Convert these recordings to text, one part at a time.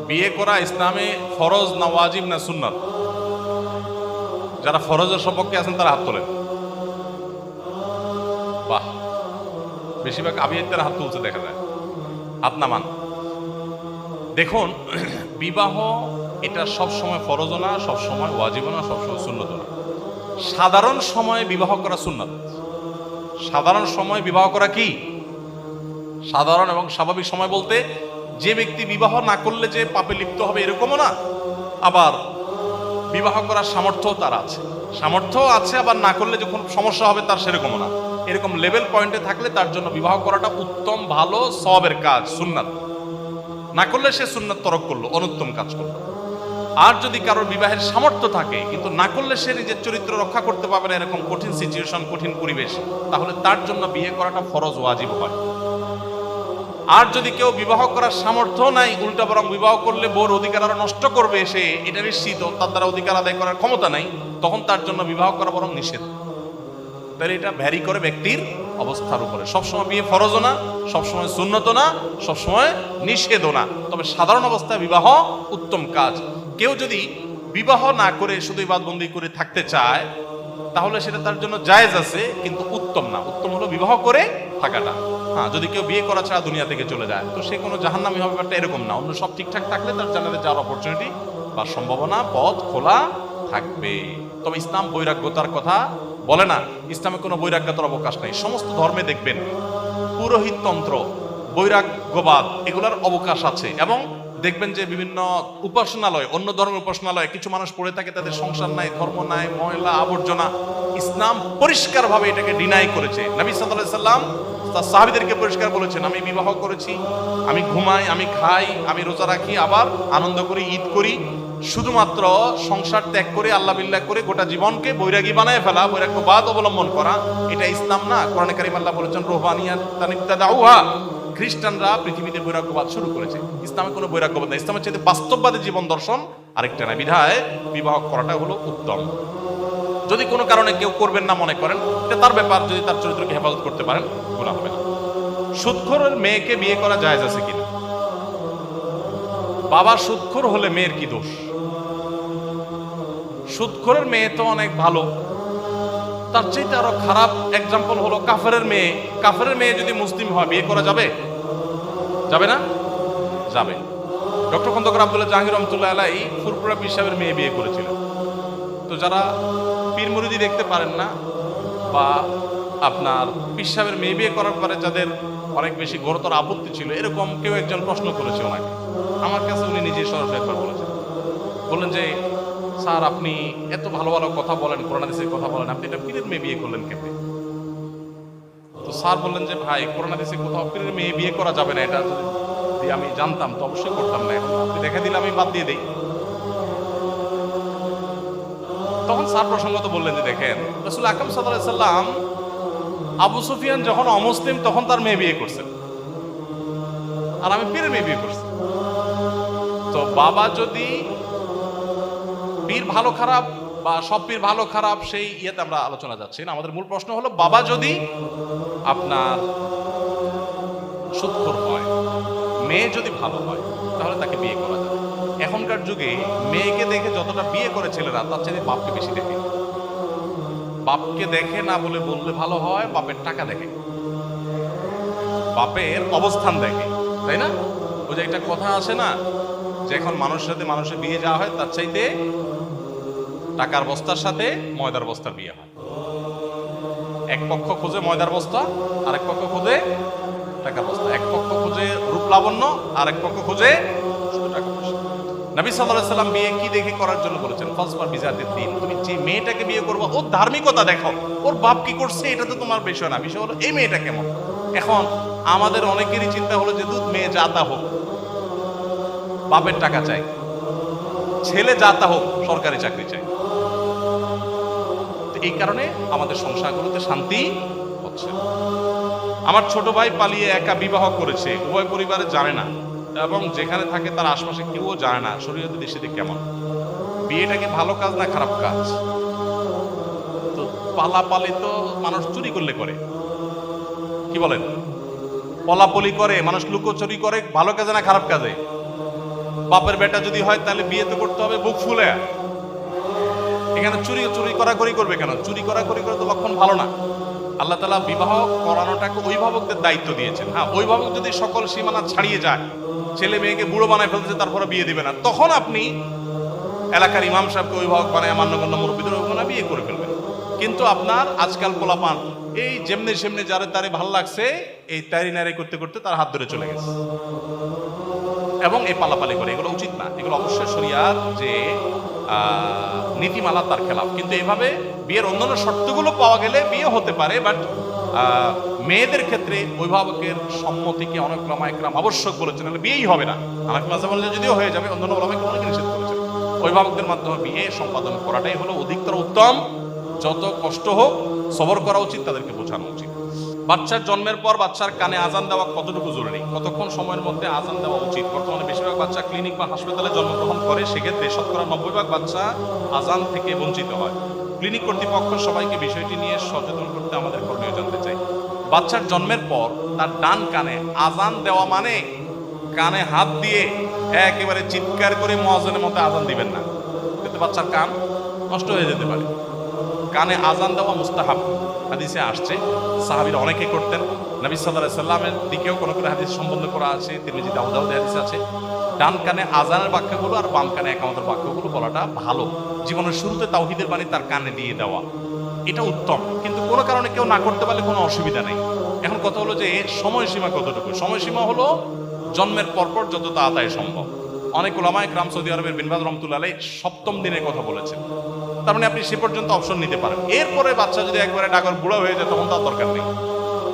বিয়ে করা ইসলামে ফরজ না ওয়াজিব না সুন্নাত? যারা ফরজের সম্পর্কে আছেন তারা হাত তোলেন। বাহ, বেশিরভাগ আবিয়াদের হাত তুলছে দেখা যায়। হাত নামান। দেখুন, বিবাহ এটা সব সময় ফরজ না, সব সময় ওয়াজিব না, সব সময় সুন্নত না। সাধারণ সময়ে বিবাহ করা সুন্নাত। সাধারণ সময় বিবাহ করা কি? সাধারণ এবং স্বাভাবিক সময় বলতে যে ব্যক্তি বিবাহ না করলে যে পাপে লিপ্ত হবে এরকমও না, আবার বিবাহ করার সামর্থ্য তার আছে, সামর্থ্য আছে, আবার না করলে যখন সমস্যা হবে তার সেরকমও না। এরকম লেভেল পয়েন্টে থাকলে তার জন্য বিবাহ করাটা উত্তম, ভালো, সওয়াবের কাজ, সুন্নাত। না করলে সে সুন্নাত তরক করলো, অনুত্তম কাজ করলো। আর যদি কারোর বিবাহের সামর্থ্য থাকে কিন্তু না করলে সে নিজের চরিত্র রক্ষা করতে পারবে না, এরকম কঠিন সিচুয়েশন, কঠিন পরিবেশ, তাহলে তার জন্য বিয়ে করাটা ফরজ ওয়াজিব হয়। আর যদি কেউ বিবাহ করার সামর্থ্য নাই, উল্টা বরং বিবাহ করলে বোর অধিকার আরো নষ্ট করবে সে, এটা নিশ্চিত, তার দ্বারা অধিকার আদায় করার ক্ষমতা নাই, তখন তার জন্য বিবাহ করা বরং নিষেধ। তাহলে এটা ভ্যারি করে ব্যক্তির অবস্থার উপরে। সবসময় বিয়ে ফরজও না, সবসময় সুন্নত না, সবসময় নিষেধও না। তবে সাধারণ অবস্থায় বিবাহ উত্তম কাজ। কেউ যদি বিবাহ না করে শুধু ইবাদতবন্দি করে থাকতে চায় তাহলে সেটা তার জন্য জায়েজ আছে, কিন্তু উত্তম না। উত্তম হলো বিবাহ করে থাকাটা। হ্যাঁ, যদি কেউ বিয়ে করা ছাড়া দুনিয়া থেকে চলে যায় তো সে কোনো জাহান্নামী হবে, ব্যাপারটা এরকম না। অন্য সব ঠিকঠাক থাকলে তার জান্নাতে যাওয়ার অপরচুনিটি বা সম্ভাবনা, পথ খোলা থাকবে। তবে ইসলাম বৈরাগ্যতার কথা বলে না। ইসলামে কোনো বৈরাগ্যতার অবকাশ নেই। সমস্ত ধর্মে দেখবেন পুরোহিততন্ত্র, বৈরাগ্যবাদ, এগুলার অবকাশ আছে। এবং দেখবেন যে বিভিন্ন উপাসনালয়, অন্য ধর্মের উপাসনালয় কিছু মানুষ পড়ে থাকে, তাদের সংসার নাই, ধর্ম নাই, ময়লা আবর্জনা। ইসলাম পরিষ্কারভাবে এটাকে ডিনাই করেছে। নবী সাল্লাল্লাহু আলাইহি সাল্লাম তার সাহাবীদেরকে পরিষ্কার বলেছেন, আমি বিবাহ করেছি, আমি ঘুমাই, আমি খাই, আমি রোজা রাখি, আবার আনন্দ করি, ঈদ করি। শুধুমাত্র সংসার ত্যাগ করে, আল্লাহ বিল্লাহ করে গোটা জীবনকে বৈরাগী বানায় ফেলা, বৈরাগ্যবাদ অবলম্বন করা, এটা ইসলাম না। কোরআনে কারীম আল্লাহ বলেছেন, রুহবানিয়াতান ইবতাদাউহা, খ্রিস্টানরা পৃথিবীতে বৈরাগ্যবাদ শুরু করেছে। ইসলামে কোনো বৈরাগ্যবাদ নেই। ইসলামের চাইতে বাস্তববাদী জীবন দর্শন আরেকটা না। বিধায় বিবাহ করাটা হলো উত্তম। যদি কোনো কারণে কেউ করবেন না মনে করেন, এটা তার ব্যাপার। যদি তার চরিত্রকে হেফাজত করতে পারেন, গুনাহ হবে না। সুদখোরের মেয়েকে বিয়ে করা জায়েজ আছে কিনা? বাবা সুদখোর হলে মেয়ের কি দোষ? সুদখোরের মেয়ে তো অনেক ভালো, তার চাইতে আরো খারাপ এক্সাম্পল হলো কাফেরের মেয়ে। কাফেরের মেয়ে যদি মুসলিম হয় বিয়ে করা যাবে? যাবে না? যাবে। ডক্টর খন্দকার আব্দুল্লাহ জাহাঙ্গীর রহমতুল্লাহ আলাইহি ফুরফুরা পীর সাহেবের মেয়ে বিয়ে করেছিলেন। তো যারা পীর মুরিদি দেখতে পারেন না, বা আপনার পীর সাহেবের মেয়ে বিয়ে করার পরে যাদের অনেক বেশি গুরুতর আপত্তি ছিল, এরকম কেউ একজন প্রশ্ন করেছে ওনাকে। আমার কাছে উনি নিজে সরাসরি একবার বলেছেন, বললেন যে স্যার, আপনি এত ভালো ভালো কথা বলেন, কোরআন হাদিসের কথা বলেন, আপনি এটা পীরের মেয়ে বিয়ে করলেন কেমনে? তো স্যার বললেন যে ভাই, কোরআন হাদিসে কোথাও পীরের মেয়ে বিয়ে করা যাবে না, এটা যদি আমি জানতাম তো অবশ্যই করতাম না। এখন আপনি দেখা দিলে আমি বাদ দিয়ে দিই। তখন স্যার প্রসঙ্গত বললেন যে দেখেন, রাসূল আকরাম সাল্লাল্লাহু আলাইহি সাল্লাম আবু সুফিয়ান যখন অমুসলিম তখন তার মেয়ে বিয়ে করছেন, আর আমি পীরের মেয়ে বিয়ে করছি। তো বাবা যদি পীর ভালো খারাপ বা সব পীর ভালো খারাপ সেই ইয়েতে আমরা আলোচনা যাচ্ছি না। আমাদের মূল প্রশ্ন হলো, বাবা যদি আপনার সুদখোর হয়, মেয়ে যদি ভালো হয়, তাহলে তাকে বিয়ে করা যাবে। এখনকার যুগে মেয়েকে দেখে যতটা বিয়ে করে ছেলেরা, তার চেয়ে বাপকে বেশি দেখে। বাপকে দেখে না বলে বললে ভালো হয়, বাপের টাকা দেখে, বাপের অবস্থান দেখে, তাই না? ওই যে একটা কথা আছে না, যে এখন মানুষের সাথে মানুষের বিয়ে যাওয়া হয় তার চাইতে টাকার বস্তার সাথে ময়দার বস্তার বিয়ে হয়। এক পক্ষ খোঁজে ময়দার বস্তা, আরেক পক্ষ খোঁজে টাকার বস্তা। এক পক্ষ খোঁজে রূপ লাবণ্য, আরেক পক্ষ খোঁজে শুধু টাকা পয়সা। নবী সাল্লাল্লাহু আলাইহি সাল্লাম বিয়ে কি দেখে করার জন্য বলেছেন? ফাসফার বিজাতিদ দ্বীন, তুমি যে মেয়েটাকে বিয়ে করবে ওর ধার্মিকতা দেখো, ওর বাপ কি করছে এটা তো তোমার বিষয় না, বিষয় হলো এই মেয়েটা কেমন। এখন আমাদের অনেকেরই চিন্তা হলো যে দুধ মেয়ে জাতা হোক, বাপের টাকা চাই, ছেলে জাতা হোক, সরকারি চাকরি চাই। এই কারণে আমাদের সংসারগুলোতে শান্তি হচ্ছে। আমার ছোট ভাই পালিয়ে একা বিবাহ করেছে, উভয় পরিবারে জানে না, এবং যেখানে থাকে তার আশপাশে কেউ জানে না শরীয়তে দেশে কেমন। বিয়েটা কি ভালো কাজ না খারাপ কাজ? তো পালাপালি তো মানুষ চুরি করলে করে, কি বলেন? পলাপলি করে, মানুষ লুকোচুরি করে ভালো কাজে না খারাপ কাজে? বাপের বেটা যদি হয় তাহলে বিয়ে তো করতে হবে বুক ফুলে। এখানে চুরি করাকরি করবে কেন? চুরি করাকরি করে তো লক্ষণ ভালো না। আল্লাহ তাআলা বিবাহ করানোটাকে অভিভাবকদের দায়িত্ব দিয়েছেন। হ্যাঁ, অভিভাবক যদি সকল সীমানা ছাড়িয়ে যায়, ছেলে মেয়েকে বুড়ো বানায় ফেলতেছে, তারপরে বিয়ে দিবে না, তখন আপনি এলাকার ইমাম সাহেবকে অভিভাবক বানায় মান্যগণ্য মুরব্বীদের অভিভাবক বিয়ে করে ফেলবেন। কিন্তু আপনার আজকাল পোলাপান এই যেমনি সেমনি যারে তারে ভালো লাগছে এই তারি নারি করতে করতে তার হাত ধরে চলে গেছে এবং এই পালাপালি করে, এগুলো উচিত না। এগুলো অবশ্যই শরিয়ার যে নীতিমালা তার খেলাফ। কিন্তু এভাবে বিয়ের অন্যান্য শর্তগুলো পাওয়া গেলে বিয়ে হতে পারে, বাট মেয়েদের ক্ষেত্রে অভিভাবকের সম্মতিকে অনেক ওলামা একরাম আবশ্যক বলেছেন, নাহলে বিয়েই হবে না। হানাফি মাযহাব বলেন যদিও হয়ে যাবে, অন্যান্য ওলামা একরাম অনেকে নিষেধ করেছেন। অভিভাবকদের মাধ্যমে বিয়ে সম্পাদন করাটাই হলো অধিকতর উত্তম। যত কষ্ট হোক সবর করা উচিত, তাদেরকে বোঝানো উচিত। বাচ্চার জন্মের পর বাচ্চার কানে আজান দেওয়া কতটুকু জরুরি, কতক্ষণ সময়ের মধ্যে আজান দেওয়া উচিত? বর্তমানে বেশিরভাগ বাচ্চা ক্লিনিক বা হাসপাতালে জন্মগ্রহণ করে, সেক্ষেত্রে 90% বাচ্চা আজান থেকে বঞ্চিত হয়। ক্লিনিক কর্তৃপক্ষ সবাইকে বিষয়টি নিয়ে সচেতন করতে আমাদের করণীয় জানতে চাই। বাচ্চার জন্মের পর তার ডান কানে আজান দেওয়া মানে কানে হাত দিয়ে একেবারে চিৎকার করে মুয়াজ্জিনের মতো আজান দিবেন না, কিন্তু বাচ্চার কান নষ্ট হয়ে যেতে পারে। কানে আজান দেওয়া মুস্তাহাব, হাদিসে আসছে, সাহাবীরা অনেকে করতেন। নবী সাল্লাল্লাহু আলাইহি সাল্লামের দিকেও কোন কোন হাদিস সম্বন্ধ করা আছে, তিরমিজি দাউদে হাদিস আছে। ডান কানে আজানের বাক্যগুলো আর বাম কানে একামতের বাক্যগুলো বলাটা ভালো। জীবনের শুরুতে তাওহীদের বাণী তার কানে দিয়ে দেওয়া, এটা উত্তম। কিন্তু কোনো কারণে কেউ না করতে পারলে কোনো অসুবিধা নেই। এখন কথা হলো যে সময়সীমা কতটুকু? সময়সীমা হলো জন্মের পরপর যত তাড়াতাড়ি সম্ভব। অনেক ওলামা একরাম সৌদি আরবের বিন বাজ রাহমাতুল্লাহ আলাইহি 7ম দিনের কথা বলেছেন। তার মানে আপনি সে পর্যন্ত অপশন নিতে পারেন। এরপরে বাচ্চা যদি একবারে ডাগর বুড়া হয়ে যায় তখন তার দরকার নেই।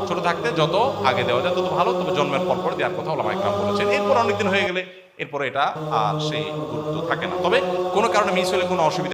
ছোট থাকতে যত আগে দেওয়া যায় তত ভালো, তবে জন্মের পরপর দেওয়ার কথা ওলামা একরাম বলেছেন। এরপর অনেকদিন হয়ে গেলে এরপরে এটা আর সেই গুরুত্ব থাকে না। তবে কোনো কারণে মিস হলে কোনো অসুবিধা